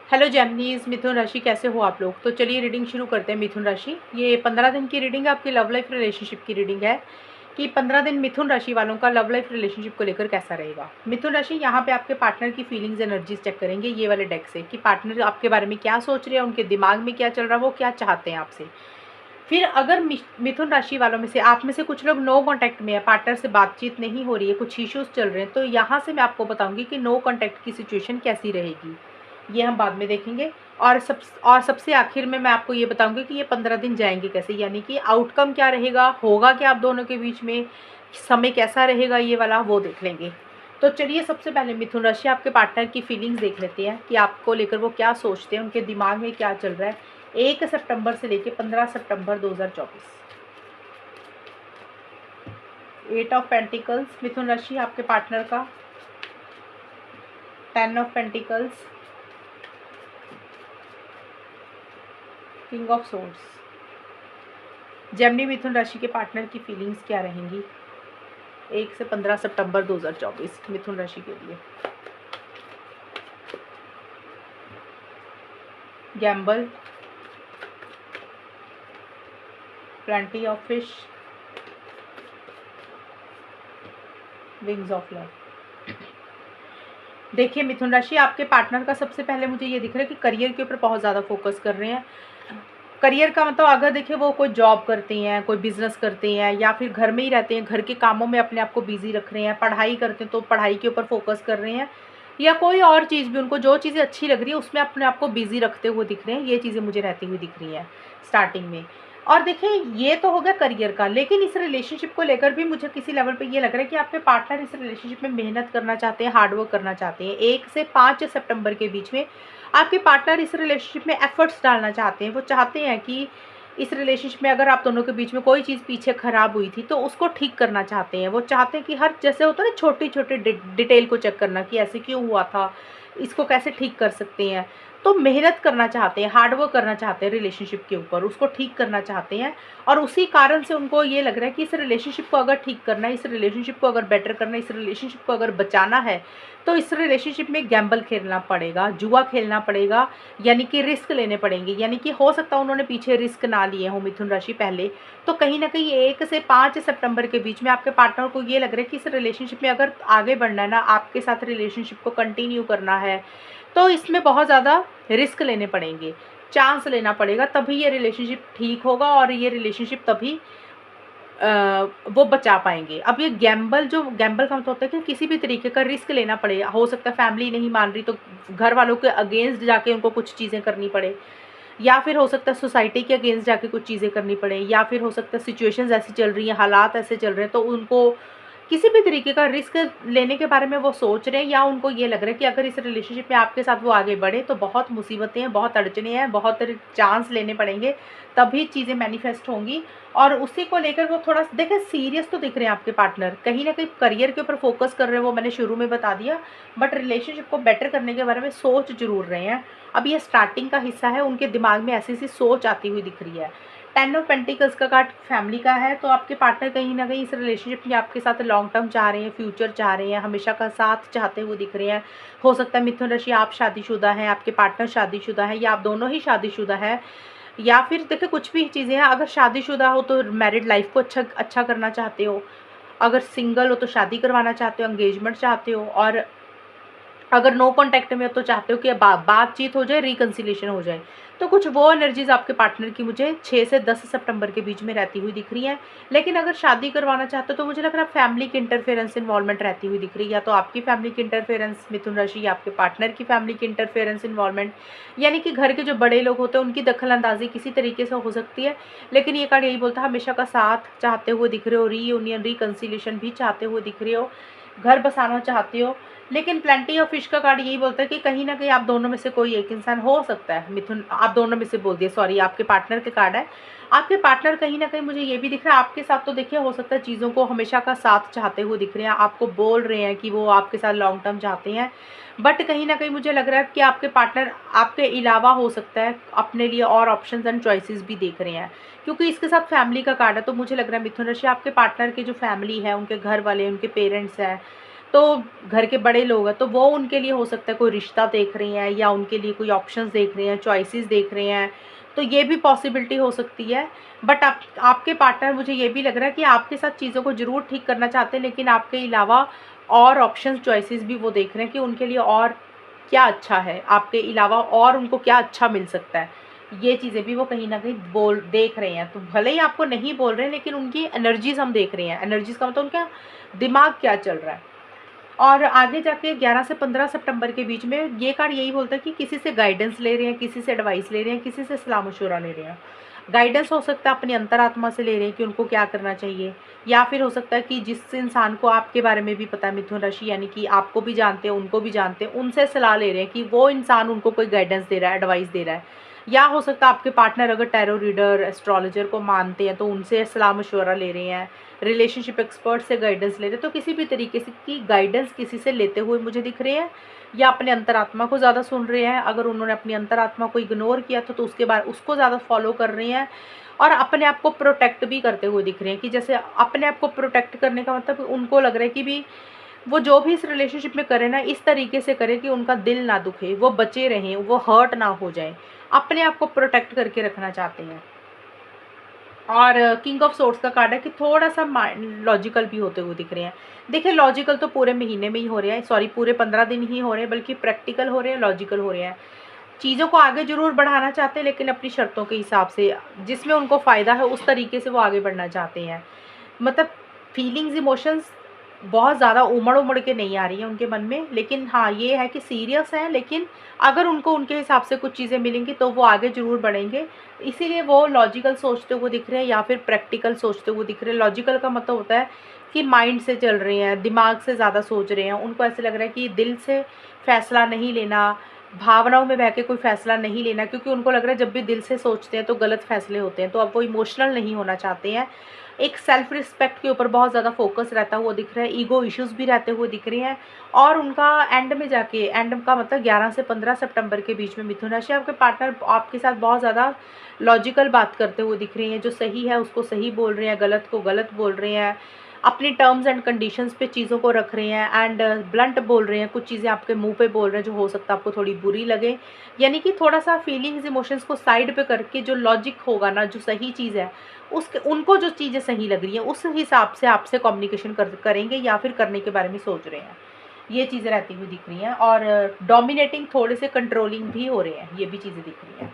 Hello जेमिनीज, मिथुन राशि कैसे हो आप लोग। तो चलिए रीडिंग शुरू करते हैं। मिथुन राशि, ये 15 दिन की रीडिंग है, आपकी लव लाइफ रिलेशनशिप की रीडिंग है कि 15 दिन मिथुन राशि वालों का लव लाइफ रिलेशनशिप को लेकर कैसा रहेगा। मिथुन राशि, यहाँ पे आपके पार्टनर की फीलिंग्स एनर्जीज चेक करेंगे ये वाले डेक से कि पार्टनर आपके बारे में क्या सोच रहे हैं, उनके दिमाग में क्या चल रहा है, वो क्या चाहते हैं आपसे। फिर अगर मिथुन राशि वालों में से आप में से कुछ लोग नो कांटेक्ट में है, पार्टनर से बातचीत नहीं हो रही है, कुछ इश्यूज चल रहे हैं, तो यहाँ से मैं आपको बताऊंगी कि नो कांटेक्ट की सिचुएशन कैसी रहेगी, ये हम बाद में देखेंगे। और सबसे आखिर में मैं आपको ये बताऊंगी कि ये 15 दिन जाएंगे कैसे, यानी कि आउटकम क्या रहेगा, होगा क्या आप दोनों के बीच में, समय कैसा रहेगा, ये वाला वो देख लेंगे। तो चलिए सबसे पहले मिथुन राशि आपके पार्टनर की फीलिंग्स देख लेते हैं कि आपको लेकर वो क्या सोचते हैं, उनके दिमाग में क्या चल रहा है 1 सितंबर से लेकर 15 सितंबर 2024। 8 ऑफ पेंटिकल्स मिथुन राशि आपके पार्टनर का, 10 of pentacles, king of swords. Gemini मिथुन राशि के पार्टनर की फीलिंग्स क्या रहेंगी 1 से 15 सितंबर 2024 मिथुन राशि के लिए। Gamble, plenty of fish, wings of love. देखिए मिथुन राशि, आपके पार्टनर का सबसे पहले मुझे ये दिख रहा है कि करियर के ऊपर बहुत ज़्यादा फोकस कर रहे हैं। करियर का मतलब अगर देखिए वो कोई जॉब करते हैं, कोई बिजनेस करते हैं, या फिर घर में ही रहते हैं, घर के कामों में अपने आप को बिजी रख रहे हैं, पढ़ाई करते हैं तो पढ़ाई के ऊपर फोकस कर रहे हैं, या कोई और चीज़ भी उनको जो चीज़ें अच्छी लग रही है उसमें अपने आप को बिजी रखते हुए दिख रहे हैं, ये चीज़ें मुझे रहती हुई दिख रही हैं स्टार्टिंग में। और देखिए ये तो हो गया करियर का, लेकिन इस रिलेशनशिप को लेकर भी मुझे किसी लेवल पे ये लग रहा है कि आपके पार्टनर इस रिलेशनशिप में मेहनत करना चाहते हैं, हार्डवर्क करना चाहते हैं। 1 से 5 सितंबर के बीच में आपके पार्टनर इस रिलेशनशिप में एफर्ट्स डालना चाहते हैं। वो चाहते हैं कि इस रिलेशनशिप में अगर आप दोनों के बीच में कोई चीज़ पीछे खराब हुई थी तो उसको ठीक करना चाहते हैं। वो चाहते हैं कि हर जैसे होता है ना छोटी छोटी डिटेल को चेक करना कि ऐसे क्यों हुआ था, इसको कैसे ठीक कर सकते हैं। तो मेहनत करना चाहते हैं, हार्डवर्क करना चाहते हैं रिलेशनशिप के ऊपर, उसको ठीक करना चाहते हैं। और उसी कारण से उनको ये लग रहा है कि इस रिलेशनशिप को अगर ठीक करना है, इस रिलेशनशिप को अगर बेटर करना है, इस रिलेशनशिप को अगर बचाना है, तो इस रिलेशनशिप में गैम्बल खेलना पड़ेगा, जुआ खेलना पड़ेगा, यानी कि रिस्क लेने पड़ेंगे। यानी कि हो सकता है उन्होंने पीछे रिस्क ना लिए हों मिथुन राशि पहले, तो कहीं ना कहीं 1 से 5 सितंबर के बीच में आपके पार्टनर को ये लग रहा है कि इस रिलेशनशिप में अगर आगे बढ़ना है ना, आपके साथ रिलेशनशिप को कंटिन्यू करना है, तो इसमें बहुत ज़्यादा रिस्क लेने पड़ेंगे, चांस लेना पड़ेगा, तभी ये रिलेशनशिप ठीक होगा और ये रिलेशनशिप तभी वो बचा पाएंगे। अब ये गैम्बल का मतलब होता है कि किसी भी तरीके का रिस्क लेना पड़ेगा। हो सकता है फैमिली नहीं मान रही तो घर वालों के अगेंस्ट जाके उनको कुछ चीज़ें करनी पड़े, या फिर हो सकता है सोसाइटी के अगेंस्ट जाके कुछ चीज़ें करनी पड़े, या फिर हो सकता है सिचुएशंस ऐसी चल रही हैं, हालात ऐसे चल रहे हैं, तो उनको किसी भी तरीके का रिस्क लेने के बारे में वो सोच रहे हैं, या उनको ये लग रहा है कि अगर इस रिलेशनशिप में आपके साथ वो आगे बढ़े तो बहुत मुसीबतें हैं, बहुत अड़चने हैं, बहुत चांस लेने पड़ेंगे, तभी चीज़ें मैनिफेस्ट होंगी। और उसी को लेकर वो थोड़ा देखें सीरियस तो दिख रहे हैं आपके पार्टनर, कहीं ना कहीं करियर के ऊपर फोकस कर रहे हैं, वो मैंने शुरू में बता दिया, बट रिलेशनशिप को बेटर करने के बारे में सोच जरूर रहे हैं। अब ये स्टार्टिंग का हिस्सा है, उनके दिमाग में ऐसी सी सोच आती हुई दिख रही है। 10 ऑफ पेंटिकल्स का कार्ड फैमिली का है, तो आपके पार्टनर कहीं ना कहीं इस रिलेशनशिप में आपके साथ लॉन्ग टर्म चाह रहे हैं, फ्यूचर चाह रहे हैं, हमेशा का साथ चाहते हुए दिख रहे हैं। हो सकता है मिथुन राशि आप शादीशुदा हैं, आपके पार्टनर शादीशुदा है, या आप दोनों ही शादीशुदा है, या फिर देखिए कुछ भी चीज़ें हैं। अगर शादीशुदा हो तो मैरिड लाइफ को अच्छा अच्छा करना चाहते हो, अगर सिंगल हो तो शादी करवाना चाहते हो, एंगेजमेंट चाहते हो, और अगर नो कांटेक्ट में हो तो चाहते हो कि बातचीत हो जाए, रिकंसिलेशन हो जाए। तो कुछ वो एनर्जीज आपके पार्टनर की मुझे 6 से 10 सितंबर के बीच में रहती हुई दिख रही हैं। लेकिन अगर शादी करवाना चाहते हो तो मुझे लग रहा है फैमिली की इंटरफेरेंस इन्वॉल्वमेंट रहती हुई दिख रही है, या तो आपकी फैमिली की इंटरफेरेंस मिथुन राशि, या आपके पार्टनर की फैमिली की इंटरफेरेंस इन्वॉल्वमेंट, यानी कि घर के जो बड़े लोग होते हैं उनकी दखल अंदाजी किसी तरीके से हो सकती है। लेकिन ये कार्ड यही बोलता है हमेशा का साथ चाहते हुए दिख रहे हो, रीयूनियन रिकंसिलेशन भी चाहते हुए दिख रहे हो, घर बसाना चाहते हो। लेकिन प्लेंटी ऑफ फिश का कार्ड यही बोलता है कि कहीं ना कहीं आप दोनों में से कोई एक इंसान हो सकता है, मिथुन आप दोनों में से बोल दिए, सॉरी आपके पार्टनर के कार्ड है। आपके पार्टनर कहीं ना कहीं मुझे ये भी दिख रहा है आपके साथ, तो देखिए हो सकता है चीज़ों को हमेशा का साथ चाहते हुए दिख रहे हैं, आपको बोल रहे हैं कि वो आपके साथ लॉन्ग टर्म चाहते हैं। बट कहीं ना कहीं मुझे लग रहा है कि आपके पार्टनर आपके अलावा हो सकता है अपने लिए और ऑप्शंस एंड चॉइसेस भी देख रहे हैं, क्योंकि इसके साथ फैमिली का कार्ड है। तो मुझे लग रहा है मिथुन राशि आपके पार्टनर की जो फैमिली है, उनके घर वाले, उनके पेरेंट्स हैं, तो घर के बड़े लोग हैं, तो वो उनके लिए हो सकता है कोई रिश्ता देख रहे हैं या उनके लिए कोई ऑप्शंस देख रहे हैं, चॉइसेस देख रहे हैं, तो ये भी पॉसिबिलिटी हो सकती है। बट आपके पार्टनर, मुझे ये भी लग रहा है कि आपके साथ चीज़ों को ज़रूर ठीक करना चाहते हैं, लेकिन आपके अलावा और ऑप्शंस चॉइसेस भी वो देख रहे हैं कि उनके लिए और क्या अच्छा है, आपके अलावा और उनको क्या अच्छा मिल सकता है। ये चीज़ें भी वो कहीं न कहीं देख रहे हैं। तो भले ही आपको नहीं बोल रहे हैं, लेकिन उनकी एनर्जीज़ हम देख रहे हैं। एनर्जीज़ का मतलब उनका दिमाग क्या चल रहा है। और आगे जाके 11 से 15 सितंबर के बीच में ये कार्ड यही बोलता है कि किसी से गाइडेंस ले रहे हैं, किसी से एडवाइस ले रहे हैं, किसी से सलाह-मशवरा ले रहे हैं। गाइडेंस हो सकता है अपनी अंतरात्मा से ले रहे हैं कि उनको क्या करना चाहिए, या फिर हो सकता है कि जिस इंसान को आपके बारे में भी पता है, मिथुन राशि यानी कि आपको भी जानते हैं, उनको भी जानते हैं, उनसे सलाह ले रहे हैं कि वो इंसान उनको कोई गाइडेंस दे रहा है, एडवाइस दे रहा है। या हो सकता है आपके पार्टनर अगर टैरो रीडर, एस्ट्रोलॉजर को मानते हैं, तो उनसे सलाह-मशवरा ले रहे हैं, रिलेशनशिप एक्सपर्ट से गाइडेंस ले रहे हैं। तो किसी भी तरीके से की गाइडेंस किसी से लेते हुए मुझे दिख रहे हैं, या अपने अंतरात्मा को ज़्यादा सुन रहे हैं। अगर उन्होंने अपनी अंतरात्मा को इग्नोर किया तो उसके बाद उसको ज़्यादा फॉलो कर रहे हैं, और अपने आप को प्रोटेक्ट भी करते हुए दिख रहे हैं। कि जैसे अपने आप को प्रोटेक्ट करने का मतलब उनको लग रहा है कि भी वो जो भी इस रिलेशनशिप में करे ना, इस तरीके से करे कि उनका दिल ना दुखे, वो बचे रहें, वो हर्ट ना हो जाए, अपने आप को प्रोटेक्ट करके रखना चाहते हैं। और किंग ऑफ सोर्ड्स का कार्ड है कि थोड़ा सा लॉजिकल भी होते हुए दिख रहे हैं। देखिए, लॉजिकल तो पूरे महीने में ही हो रहे हैं, सॉरी पूरे 15 दिन ही हो रहे हैं, बल्कि प्रैक्टिकल हो रहे हैं, लॉजिकल हो रहे हैं। चीज़ों को आगे ज़रूर बढ़ाना चाहते हैं, लेकिन अपनी शर्तों के हिसाब से, जिसमें उनको फ़ायदा है उस तरीके से वो आगे बढ़ना चाहते हैं। मतलब फीलिंग्स, इमोशंस बहुत ज़्यादा उमड़-उमड़ के नहीं आ रही हैं उनके मन में, लेकिन हाँ, ये है कि सीरियस हैं, लेकिन अगर उनको उनके हिसाब से कुछ चीज़ें मिलेंगी तो वो आगे ज़रूर बढ़ेंगे। इसीलिए वो लॉजिकल सोचते हुए दिख रहे हैं या फिर प्रैक्टिकल सोचते हुए दिख रहे हैं। लॉजिकल का मतलब होता है कि माइंड से चल रहे हैं, दिमाग से ज़्यादा सोच रहे हैं। उनको ऐसे लग रहा है कि दिल से फ़ैसला नहीं लेना, भावनाओं में बह के कोई फ़ैसला नहीं लेना, क्योंकि उनको लग रहा है जब भी दिल से सोचते हैं तो गलत फ़ैसले होते हैं। तो अब वो इमोशनल नहीं होना चाहते हैं। एक सेल्फ रिस्पेक्ट के ऊपर बहुत ज़्यादा फोकस रहता हुआ दिख रहा है, ईगो इश्यूज़ भी रहते हुए दिख रहे हैं। और उनका एंड में जाके, एंड का मतलब 11 से 15 सितंबर के बीच में मिथुन राशि, आपके पार्टनर आपके साथ बहुत ज़्यादा लॉजिकल बात करते हुए दिख रहे हैं। जो सही है उसको सही बोल रहे हैं, गलत को गलत बोल रहे हैं, अपनी टर्म्स एंड कंडीशंस पे चीज़ों को रख रहे हैं, एंड ब्लंट बोल रहे हैं। कुछ चीज़ें आपके मुंह पे बोल रहे हैं जो हो सकता है आपको थोड़ी बुरी लगे। यानी कि थोड़ा सा फीलिंग्स, इमोशंस को साइड पे करके जो लॉजिक होगा ना, जो सही चीज़ है, उसके उनको जो चीज़ें सही लग रही हैं उस हिसाब से आपसे कम्युनिकेशन करेंगे, या फिर करने के बारे में सोच रहे हैं। ये चीज़ें रहती हुई दिख रही हैं। और डोमिनेटिंग, थोड़े से कंट्रोलिंग भी हो रहे हैं, ये भी चीज़ें दिख रही हैं।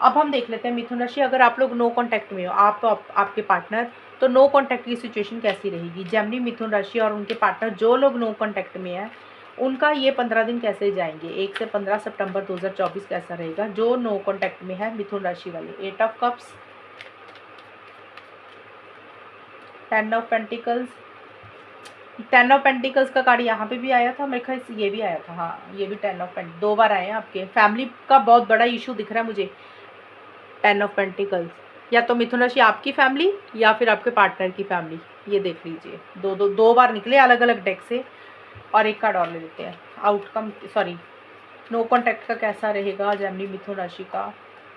अब हम देख लेते हैं मिथुन राशि, अगर आप लोग नो कांटेक्ट में हो, आप तो आपके पार्टनर, तो नो कांटेक्ट की सिचुएशन कैसी रहेगी। जेमिनी, मिथुन राशि और उनके पार्टनर जो लोग नो कांटेक्ट में हैं, उनका ये 15 दिन कैसे जाएंगे। 1 से 15 सितंबर 2024 कैसा रहेगा जो नो कांटेक्ट में है मिथुन राशि वाले। 8 of cups, 10 of pentacles. 10 of pentacles का कार्ड यहाँ पे भी आया था, मेरे ख्याल से ये भी आया था। हाँ, ये भी 10 ऑफ पेंट 2 बार आए हैं। आपके फैमिली का बहुत बड़ा इशू दिख रहा है मुझे। 10 ऑफ पेंटिकल्स, या तो मिथुन राशि आपकी फैमिली या फिर आपके पार्टनर की फैमिली। ये देख लीजिए, दो बार निकले अलग अलग डेक से। और एक कार्ड और ले लेते हैं। आउटकम, सॉरी, नो कॉन्टैक्ट का कैसा रहेगा जेमिनी मिथुन राशि का।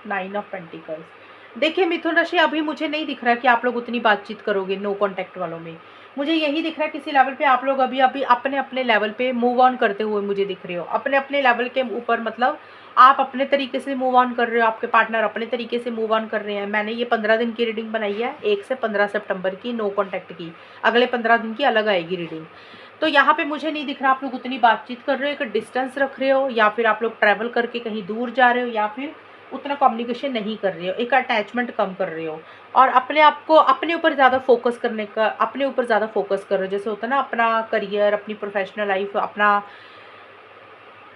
9 ऑफ पेंटिकल्स। देखिए मिथुन राशि, अभी मुझे नहीं दिख रहा कि आप लोग उतनी बातचीत करोगे नो कॉन्टैक्ट वालों में। मुझे यही दिख रहा है किसी लेवल पे आप लोग अभी अभी अपने अपने लेवल पे मूव ऑन करते हुए मुझे दिख रहे हो। अपने अपने लेवल के ऊपर, मतलब आप अपने तरीके से मूव ऑन कर रहे हो, आपके पार्टनर अपने तरीके से मूव ऑन कर रहे हैं। मैंने ये 15 दिन की रीडिंग बनाई है, 1 से 15 सितंबर की नो कॉन्टैक्ट की। अगले 15 दिन की अलग आएगी रीडिंग। तो यहाँ पे मुझे नहीं दिख रहा आप लोग उतनी बातचीत कर रहे हो, एक डिस्टेंस रख रहे हो, या फिर आप लोग ट्रैवल करके कहीं दूर जा रहे हो, या फिर उतना कम्युनिकेशन नहीं कर रहे हो, एक अटैचमेंट कम कर रहे हो। और अपने आप को अपने ऊपर ज़्यादा फोकस करने का, अपने ऊपर ज़्यादा फोकस कर रहे हो। जैसे होता है ना, अपना करियर, अपनी प्रोफेशनल लाइफ, अपना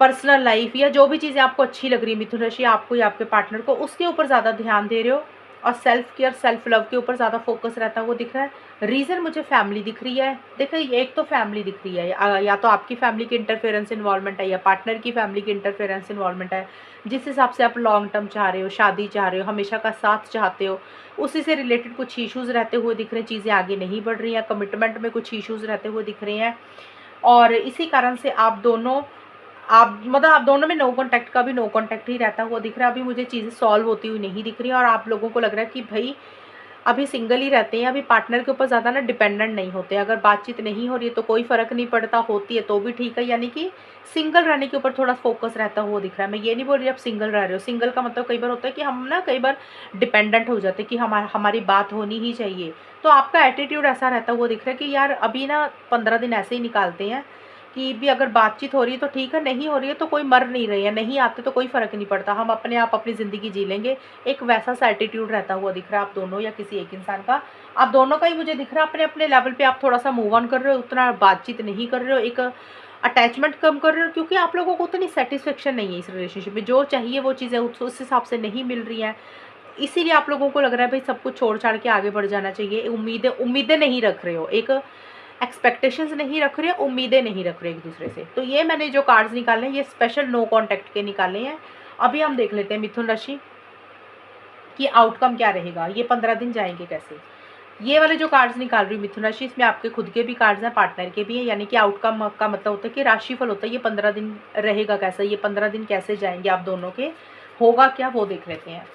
पर्सनल लाइफ, या जो भी चीज़ें आपको अच्छी लग रही है मिथुन राशि, आपको या आपके पार्टनर को, उसके ऊपर ज़्यादा ध्यान दे रहे हो। और सेल्फ केयर, सेल्फ लव के ऊपर ज़्यादा फोकस रहता है वो दिख रहा है। रीज़न मुझे फैमिली दिख रही है। देखिए, एक तो फैमिली दिख रही है, या तो आपकी फैमिली की इंटरफेरेंस इन्वॉल्वमेंट है, या पार्टनर की फैमिली की इंटरफेरेंस इन्वॉल्वमेंट है। जिस हिसाब से आप लॉन्ग टर्म चाह रहे हो, शादी चाह रहे हो, हमेशा का साथ चाहते हो, उसी से रिलेटेड कुछ इश्यूज़ रहते हुए दिख रहे हैं। चीज़ें आगे नहीं बढ़ रही हैं, कमिटमेंट में कुछ इश्यूज़ रहते हुए दिख रहे हैं। और इसी कारण से आप दोनों में नो कॉन्टैक्ट का भी नो कॉन्टैक्ट ही रहता हुआ दिख रहा है। अभी मुझे चीज़ें सॉल्व होती हुई नहीं दिख रही हैं, और आप लोगों को लग रहा है कि भाई अभी सिंगल ही रहते हैं, अभी पार्टनर के ऊपर ज़्यादा ना डिपेंडेंट नहीं होते। अगर बातचीत नहीं हो रही है तो कोई फ़र्क नहीं पड़ता, होती है तो भी ठीक है, यानी कि सिंगल रहने के ऊपर थोड़ा फोकस रहता हुआ दिख रहा है। मैं ये नहीं बोल रही आप सिंगल रह रहे हो, सिंगल का मतलब कई बार होता है कि हम ना कई बार डिपेंडेंट हो जाते हैं कि हमारी बात होनी ही चाहिए। तो आपका एटीट्यूड ऐसा रहता हुआ दिख रहा है कि यार अभी ना 15 दिन ऐसे ही निकालते हैं कि भी अगर बातचीत हो रही है तो ठीक है, नहीं हो रही है तो कोई मर नहीं रही है, नहीं आते तो कोई फ़र्क नहीं पड़ता, हम अपने आप अपनी ज़िंदगी जी लेंगे। एक वैसा सा एटीट्यूड रहता हुआ दिख रहा है आप दोनों या किसी एक इंसान का। आप दोनों का ही मुझे दिख रहा है, अपने अपने लेवल पे आप थोड़ा सा मूव ऑन कर रहे हो, उतना बातचीत नहीं कर रहे हो, एक अटैचमेंट कम कर रहे हो, क्योंकि आप लोगों को उतनी सेटिस्फेक्शन नहीं है इस रिलेशनशिप में। जो चाहिए वो चीज़ें उस हिसाब से नहीं मिल रही हैं, इसीलिए आप लोगों को लग रहा है भाई सब कुछ छोड़ छाड़ के आगे बढ़ जाना चाहिए। उम्मीदें उम्मीदें नहीं रख रहे हो, एक एक्सपेक्टेशंस नहीं रख रहे हो, उम्मीदें नहीं रख रहे एक दूसरे से। तो ये मैंने जो कार्ड्स निकाले हैं ये स्पेशल नो कॉन्टैक्ट के निकाले हैं। अभी हम देख लेते हैं मिथुन राशि कि आउटकम क्या रहेगा, ये 15 दिन जाएंगे कैसे। ये वाले जो कार्ड्स निकाल रही हूँ मिथुन राशि, इसमें आपके खुद के भी कार्ड्स हैं, पार्टनर के भी हैं, यानी कि आउटकम का मतलब होता है कि राशिफल होता है। ये 15 दिन रहेगा कैसा, ये 15 दिन कैसे जाएंगे आप दोनों के, होगा क्या वो देख लेते हैं।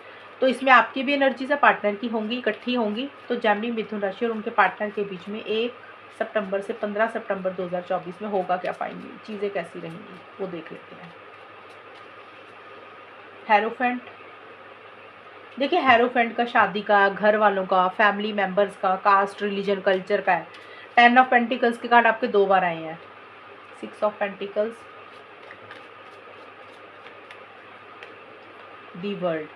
तो इसमें आपकी भी एनर्जीज है, पार्टनर की होंगी, इकट्ठी होंगी। तो जेमिनी मिथुन राशि और उनके पार्टनर के बीच में 1 सितंबर से 15 सितंबर 2024 में होगा क्या, पाएंगे चीज़ें कैसी रहेंगी वो देख लेते हैं। हेरोफेंट, देखिए हेरोफेंट का शादी का, घर वालों का, फैमिली मेंबर्स का, कास्ट रिलीजन कल्चर का है। 10 ऑफ पेंटिकल्स के कार्ड आपके 2 बार आए हैं, 6 of pentacles, the world.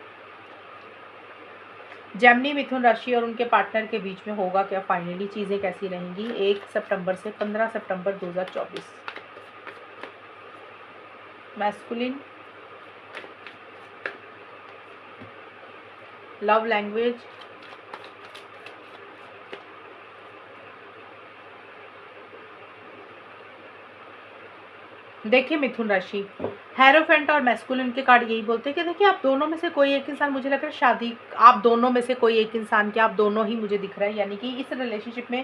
Gemini मिथुन राशि और उनके पार्टनर के बीच में होगा क्या, फाइनली चीज़ें कैसी रहेंगी 1 सितंबर से 15 सितंबर 2024। मैस्कुलिन, लव लैंग्वेज, देखिए मिथुन राशि, हेरोफेंट और मैस्कुलिन के कार्ड यही बोलते हैं कि देखिए आप दोनों में से कोई एक इंसान, मुझे लग रहा है शादी, आप दोनों में से कोई एक इंसान के, आप दोनों ही मुझे दिख रहा है, यानी कि इस रिलेशनशिप में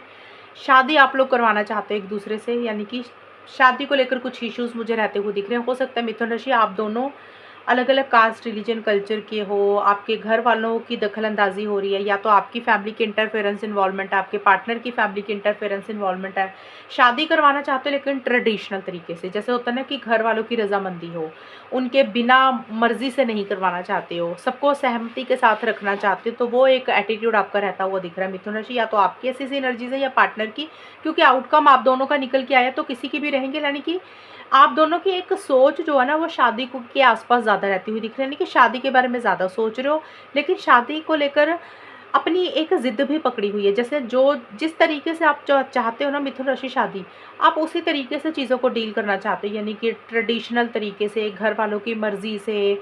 शादी आप लोग करवाना चाहते हो एक दूसरे से, यानी कि शादी को लेकर कुछ इश्यूज मुझे रहते हुए दिख रहे हैं। हो सकता है मिथुन राशि आप दोनों अलग अलग कास्ट रिलीजन कल्चर के हो, आपके घर वालों की दखल अंदाजी हो रही है, या तो आपकी फैमिली की इंटरफेरेंस इन्वॉल्वमेंट है, आपके पार्टनर की फैमिली की इंटरफेरेंस इन्वॉल्वमेंट है। शादी करवाना चाहते हो लेकिन ट्रेडिशनल तरीके से, जैसे होता है ना कि घर वालों की रजामंदी हो, उनके बिना मर्जी से नहीं करवाना चाहते हो, सबको सहमति के साथ रखना चाहते हो। तो वो एक एटीट्यूड आपका रहता हुआ दिख रहा है मिथुन राशि, या तो आपकी ऐसी एनर्जीज है या पार्टनर की, क्योंकि आउटकम आप दोनों का निकल के आया तो किसी की भी रहेंगे, यानी कि आप दोनों की एक सोच जो है ना वो शादी को के आसपास ज़्यादा रहती हुई दिख रही है, यानी कि शादी के बारे में ज़्यादा सोच रहे हो, लेकिन शादी को लेकर अपनी एक ज़िद भी पकड़ी हुई है। जैसे जो जिस तरीके से आप चाहते हो ना मिथुन राशि शादी, आप उसी तरीके से चीज़ों को डील करना चाहते हो, यानी कि ट्रेडिशनल तरीके से, घर वालों की मर्ज़ी से,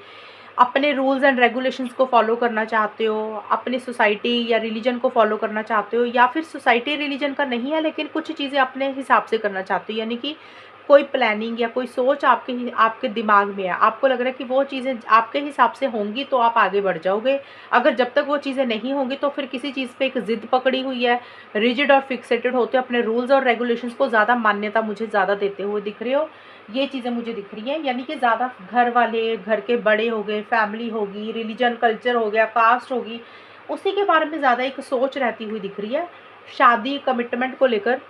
अपने रूल्स एंड रेगुलेशंस को फॉलो करना चाहते हो, अपनी सोसाइटी या रिलीजन को फॉलो करना चाहते हो, या फिर सोसाइटी रिलीजन का नहीं है लेकिन कुछ चीज़ें अपने हिसाब से करना चाहते हो, यानी कि कोई प्लानिंग या कोई सोच आपके दिमाग में है, आपको लग रहा है कि वो चीज़ें आपके हिसाब से होंगी तो आप आगे बढ़ जाओगे। अगर जब तक वो चीज़ें नहीं होंगी तो फिर किसी चीज़ पे एक ज़िद पकड़ी हुई है, रिजिड और फिक्सेटेड होते हो, अपने रूल्स और रेगुलेशंस को ज़्यादा मान्यता मुझे ज़्यादा देते हुए दिख रहे हो। ये चीज़ें मुझे दिख रही हैं, यानी कि ज़्यादा घर वाले, घर के बड़े हो गए, फैमिली होगी, रिलीजन कल्चर हो गया, कास्ट होगी, उसी के बारे में ज़्यादा एक सोच रहती हुई दिख रही है। शादी कमिटमेंट को लेकर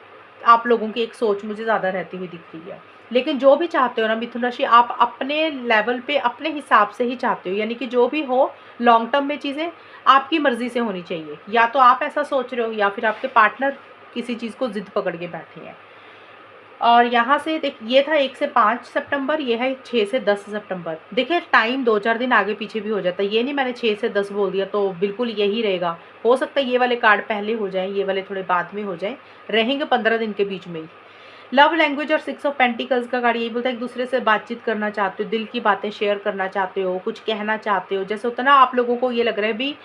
आप लोगों की एक सोच मुझे ज़्यादा रहती हुई दिख रही है। लेकिन जो भी चाहते हो ना मिथुन राशि, आप अपने लेवल पे अपने हिसाब से ही चाहते हो, यानी कि जो भी हो लॉन्ग टर्म में चीज़ें आपकी मर्ज़ी से होनी चाहिए। या तो आप ऐसा सोच रहे हो या फिर आपके पार्टनर किसी चीज़ को ज़िद पकड़ के बैठे हैं। और यहाँ से देख, ये था 1 से 5 सितंबर, ये है 6 से 10 सितंबर। देखिए टाइम 2-4 दिन आगे पीछे भी हो जाता है, ये नहीं मैंने 6 से 10 बोल दिया तो बिल्कुल यही रहेगा। हो सकता है ये वाले कार्ड पहले हो जाएं, ये वाले थोड़े बाद में हो जाएं, रहेंगे 15 दिन के बीच में ही। लव लैंग्वेज और 6 ऑफ पेंटिकल्स का कार्ड यही बोलता है एक दूसरे से बातचीत करना चाहते हो, दिल की बातें शेयर करना चाहते हो, कुछ कहना चाहते हो। जैसे होता है ना आप लोगों को ये लग रहा है भी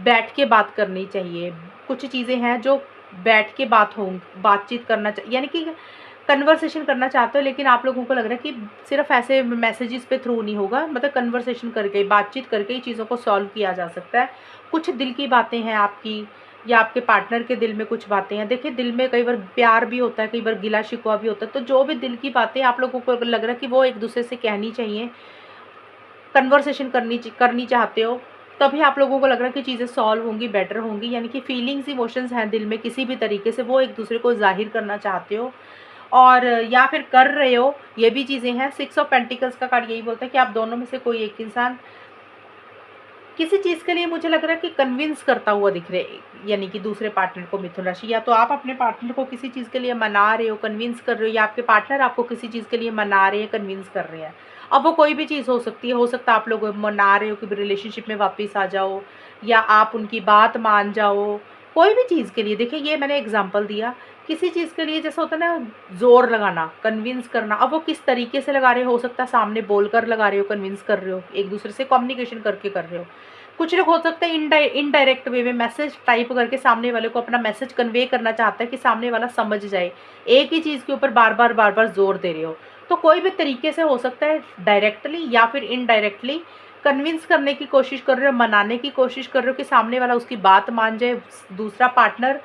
बैठ के बात करनी चाहिए, कुछ चीज़ें हैं जो बैठ के बातचीत करना यानी कि कन्वर्सेशन करना चाहते हो, लेकिन आप लोगों को लग रहा है कि सिर्फ ऐसे मैसेजेस पे थ्रू नहीं होगा, मतलब कन्वर्सेशन करके, बातचीत करके ही चीज़ों को सॉल्व किया जा सकता है। कुछ दिल की बातें हैं आपकी या आपके पार्टनर के दिल में कुछ बातें हैं। देखिए दिल में कई बार प्यार भी होता है, कई बार गिला शिकवा भी होता है, तो जो भी दिल की बातें आप लोगों को लग रहा है कि वो एक दूसरे से कहनी चाहिए, कन्वर्सेशन करनी चाहते हो, तभी आप लोगों को लग रहा है कि चीज़ें सॉल्व होंगी, बेटर होंगी, यानी कि फीलिंग्स, इमोशंस हैं दिल में किसी भी तरीके से, वो एक दूसरे को ज़ाहिर करना चाहते हो और या फिर कर रहे हो, ये भी चीज़ें हैं। 6 ऑफ पेंटिकल्स का कार्ड यही बोलता है कि आप दोनों में से कोई एक इंसान किसी चीज़ के लिए, मुझे लग रहा है कि कन्विंस करता हुआ दिख रहे, यानी कि दूसरे पार्टनर को, मिथुन राशि। या तो आप अपने पार्टनर को किसी चीज़ के लिए मना रहे हो, कन्विंस कर रहे हो, या आपके पार्टनर आपको किसी चीज़ के लिए मना रहे हैं, कन्विंस कर रहे हैं। अब वो कोई भी चीज़ हो सकती है, हो सकता है आप लोग मना रहे हो कि रिलेशनशिप में वापस आ जाओ, या आप उनकी बात मान जाओ, कोई भी चीज़ के लिए। देखिए, ये मैंने एग्जाम्पल दिया, किसी चीज़ के लिए जैसा होता है ना, ज़ोर लगाना, कन्विंस करना। अब वो किस तरीके से लगा रहे हो सकता है सामने बोलकर लगा रहे हो, कन्विंस कर रहे हो, एक दूसरे से कम्युनिकेशन करके कर रहे हो। कुछ लोग हो सकता है इनडायरेक्ट वे में मैसेज टाइप करके सामने वाले को अपना मैसेज कन्वे करना चाहता है कि सामने वाला समझ जाए। एक ही चीज़ के ऊपर बार बार जोर दे रहे हो। तो कोई भी तरीके से हो सकता है, डायरेक्टली या फिर इनडायरेक्टली कन्विंस करने की कोशिश कर रहे हो, मनाने की कोशिश कर रहे हो कि सामने वाला उसकी बात मान जाए, दूसरा पार्टनर।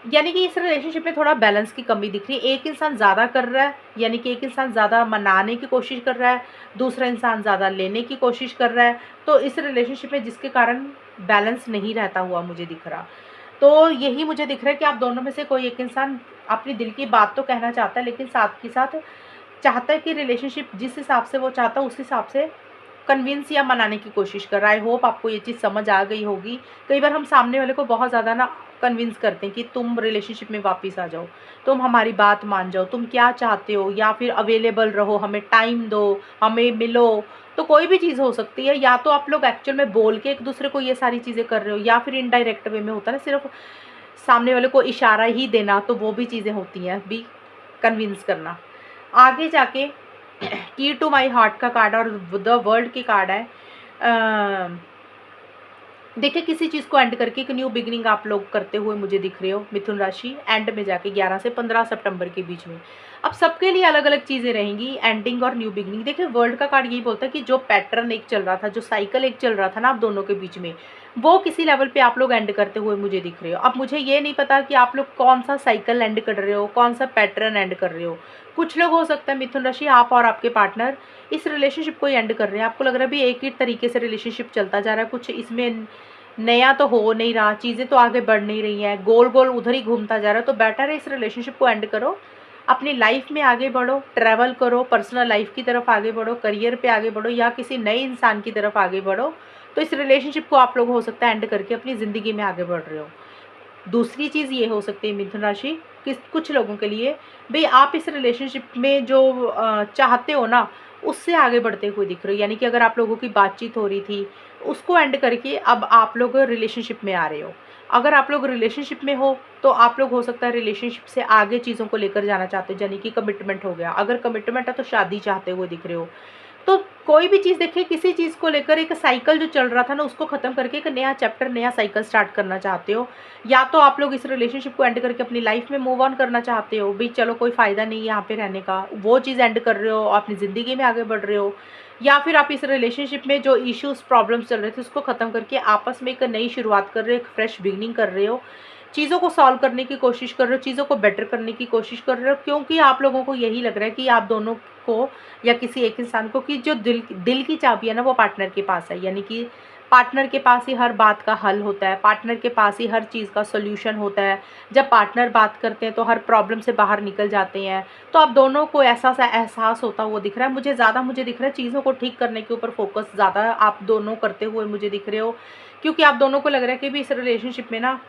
यानी कि इस रिलेशनशिप में थोड़ा बैलेंस की कमी दिख रही है। एक इंसान ज़्यादा कर रहा है, यानी कि एक इंसान ज़्यादा मनाने की कोशिश कर रहा है, दूसरा इंसान ज़्यादा लेने की कोशिश कर रहा है। तो इस रिलेशनशिप में जिसके कारण बैलेंस नहीं रहता हुआ मुझे दिख रहा। तो यही मुझे दिख रहा है कि आप दोनों में से कोई एक इंसान अपनी दिल की बात तो कहना चाहता है, लेकिन साथ ही साथ चाहता है कि रिलेशनशिप जिस हिसाब से वो चाहता है उस हिसाब से कन्विंस या मनाने की कोशिश कर रहा है। आई होप आपको ये चीज़ समझ आ गई होगी। कई बार हम सामने वाले को बहुत ज़्यादा ना कन्विंस करते हैं कि तुम रिलेशनशिप में वापस आ जाओ, तुम हमारी बात मान जाओ, तुम क्या चाहते हो, या फिर अवेलेबल रहो, हमें टाइम दो, हमें मिलो। तो कोई भी चीज़ हो सकती है, या तो आप लोग एक्चुअल में बोल के एक दूसरे को ये सारी चीज़ें कर रहे हो, या फिर इनडायरेक्ट वे में होता है ना, सिर्फ सामने वाले को इशारा ही देना, तो वो भी चीज़ें होती हैं भी, कन्विंस करना। आगे जाके की टू माई हार्ट का कार्ड और द वर्ल्ड की कार्ड है। देखिए, किसी चीज़ को एंड करके एक न्यू बिगिनिंग आप लोग करते हुए मुझे दिख रहे हो, मिथुन राशि। एंड में जाके 11 से 15 सितंबर के बीच में अब सबके लिए अलग अलग चीज़ें रहेंगी, एंडिंग और न्यू बिगिनिंग। देखिए, वर्ल्ड का कार्ड यही बोलता है कि जो पैटर्न एक चल रहा था, जो साइकिल एक चल रहा था ना आप दोनों के बीच में, वो किसी लेवल पे आप लोग एंड करते हुए मुझे दिख रहे हो। अब मुझे ये नहीं पता कि आप लोग कौन सा साइकिल एंड कर रहे हो, कौन सा पैटर्न एंड कर रहे हो। कुछ लोग हो सकता है मिथुन राशि, आप और आपके पार्टनर इस रिलेशनशिप को एंड कर रहे हैं। आपको लग रहा है भी एक ही तरीके से रिलेशनशिप चलता जा रहा है, कुछ इसमें नया तो हो नहीं रहा, चीज़ें तो आगे बढ़ नहीं रही हैं, गोल गोल उधर ही घूमता जा रहा है। तो बेटर है इस रिलेशनशिप को एंड करो, अपनी लाइफ में आगे बढ़ो, ट्रैवल करो, पर्सनल लाइफ की तरफ आगे बढ़ो, करियर पे आगे बढ़ो, या किसी नए इंसान की तरफ आगे बढ़ो। तो इस रिलेशनशिप को आप लोग हो सकता है एंड करके अपनी ज़िंदगी में आगे बढ़ रहे हो। दूसरी चीज़ ये हो सकती है मिथुन राशि, किस कुछ लोगों के लिए भाई आप इस रिलेशनशिप में जो चाहते हो ना, उससे आगे बढ़ते हुए दिख रहे हो। यानी कि अगर आप लोगों की बातचीत हो रही थी, उसको एंड करके अब आप लोग रिलेशनशिप में आ रहे हो। अगर आप लोग रिलेशनशिप में हो तो आप लोग हो सकता है रिलेशनशिप से आगे चीज़ों को लेकर जाना चाहते हो, यानी कि कमिटमेंट हो गया। अगर कमिटमेंट है तो शादी चाहते हुए दिख रहे हो। तो कोई भी चीज़ देखिए, किसी चीज़ को लेकर एक साइकिल जो चल रहा था ना, उसको ख़त्म करके एक नया चैप्टर, नया साइकिल स्टार्ट करना चाहते हो। या तो आप लोग इस रिलेशनशिप को एंड करके अपनी लाइफ में मूव ऑन करना चाहते हो, भाई चलो कोई फ़ायदा नहीं है यहाँ पे रहने का, वो चीज़ एंड कर रहे हो, अपनी ज़िंदगी में आगे बढ़ रहे हो। या फिर आप इस रिलेशनशिप में जो इश्यूज़ प्रॉब्लम्स चल रहे थे उसको ख़त्म करके आपस में एक नई शुरुआत कर रहे हो, एक फ्रेश बिगनिंग कर रहे हो, चीज़ों को सॉल्व करने की कोशिश कर रहे हो, चीज़ों को बेटर करने की कोशिश कर रहे हो। क्योंकि आप लोगों को यही लग रहा है कि आप दोनों को या किसी एक इंसान को, कि जो दिल की चाबी है ना वो पार्टनर के पास है। यानी कि पार्टनर के पास ही हर बात का हल होता है, पार्टनर के पास ही हर चीज़ का सॉल्यूशन होता है। जब पार्टनर बात करते हैं तो हर प्रॉब्लम से बाहर निकल जाते हैं। तो आप दोनों को ऐसा सा एहसास होता हुआ दिख रहा है। मुझे दिख रहा है चीज़ों को ठीक करने के ऊपर फोकस ज़्यादा आप दोनों करते हुए मुझे दिख रहे हो। क्योंकि आप दोनों को लग रहा है कि भी इस रिलेशनशिप में ना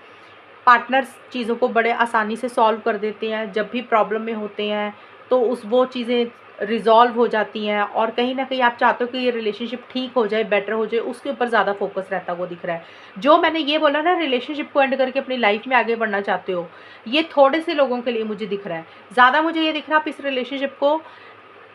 पार्टनर्स चीज़ों को बड़े आसानी से सॉल्व कर देते हैं। जब भी प्रॉब्लम में होते हैं तो वो चीज़ें रिज़ॉल्व हो जाती हैं, और कहीं न कहीं आप चाहते हो कि ये रिलेशनशिप ठीक हो जाए, बेटर हो जाए, उसके ऊपर ज़्यादा फोकस रहता हुआ दिख रहा है। जो मैंने ये बोला ना, रिलेशनशिप को एंड करके अपनी लाइफ में आगे बढ़ना चाहते हो, ये थोड़े से लोगों के लिए मुझे दिख रहा है। ज़्यादा मुझे ये दिख रहा है आप इस रिलेशनशिप को,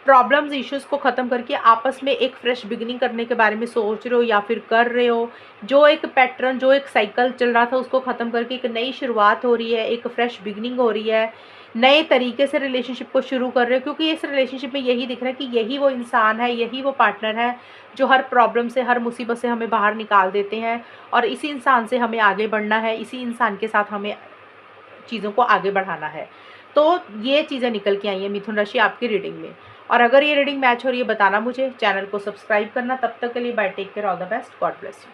प्रॉब्लम्स, इश्यूज़ को ख़त्म करके आपस में एक फ्रेश बिगिनिंग करने के बारे में सोच रहे हो या फिर कर रहे हो। जो एक पैटर्न, जो एक साइकिल चल रहा था उसको ख़त्म करके एक नई शुरुआत हो रही है, एक फ्रेश बिगिनिंग हो रही है, नए तरीके से रिलेशनशिप को शुरू कर रहे हो। क्योंकि इस रिलेशनशिप में यही दिख रहा है कि यही वो इंसान है, यही वो पार्टनर है जो हर प्रॉब्लम से, हर मुसीबत से हमें बाहर निकाल देते हैं, और इसी इंसान से हमें आगे बढ़ना है, इसी इंसान के साथ हमें चीज़ों को आगे बढ़ाना है। तो ये चीज़ें निकल के आई हैं मिथुन राशि आपकी रीडिंग में। और अगर ये रीडिंग मैच हो रही है बताना मुझे, चैनल को सब्सक्राइब करना। तब तक के लिए bye, take care, all the best, God bless you.